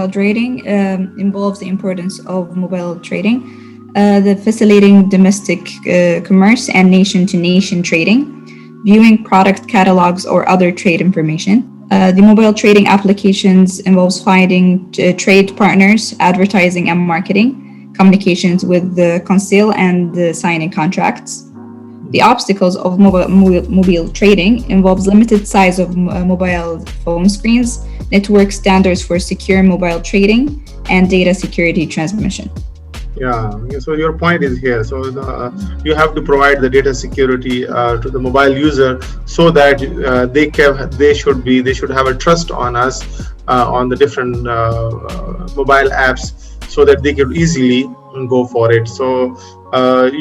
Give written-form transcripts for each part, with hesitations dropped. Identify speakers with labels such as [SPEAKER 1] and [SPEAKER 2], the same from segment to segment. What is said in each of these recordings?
[SPEAKER 1] mobile trading involves the importance of mobile trading, the facilitating domestic commerce and nation-to-nation trading, viewing product catalogs or other trade information. The mobile trading applications involves finding trade partners, advertising and marketing, communications with the consul and signing contracts. The obstacles of mobile trading involves limited size of mobile phone screens, network standards for secure mobile trading, and data security transmission.
[SPEAKER 2] Yeah, so your point is here. So you have to provide the data security to the mobile user so that they should have a trust on us on the different mobile apps so that they could easily go for it. So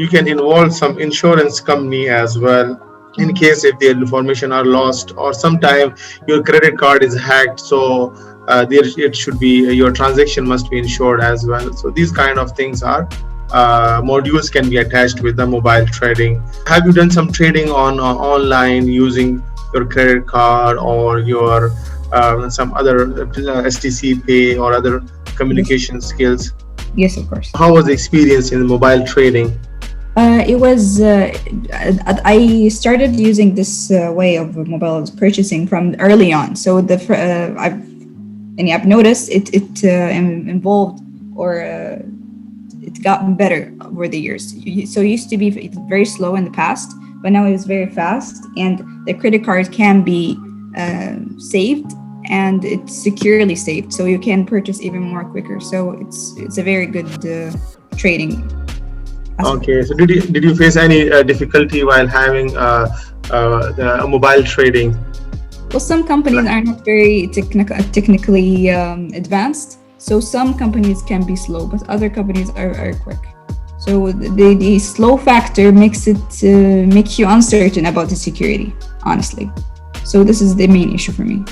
[SPEAKER 2] you can involve some insurance company as well in case if their information are lost or sometime your credit card is hacked. So it should be your transaction must be insured as well. So these kind of things are modules can be attached with the mobile trading. Have you done some trading on online using your credit card or your some other STC pay or other communication skills?
[SPEAKER 1] Yes, of course.
[SPEAKER 2] How was the experience in mobile trading?
[SPEAKER 1] It was. I started using this way of mobile purchasing from early on. So I've noticed it involved or it's gotten better over the years. So it used to be very slow in the past, but now it is very fast, and the credit card can be saved, and it's securely saved, so you can purchase even more quicker. So it's a very good trading.
[SPEAKER 2] Okay, so did you face any difficulty while having the mobile trading?
[SPEAKER 1] Well, some companies are not very technically advanced, so some companies can be slow, but other companies are quick. So the slow factor makes you uncertain about the security, honestly. So this is the main issue for me.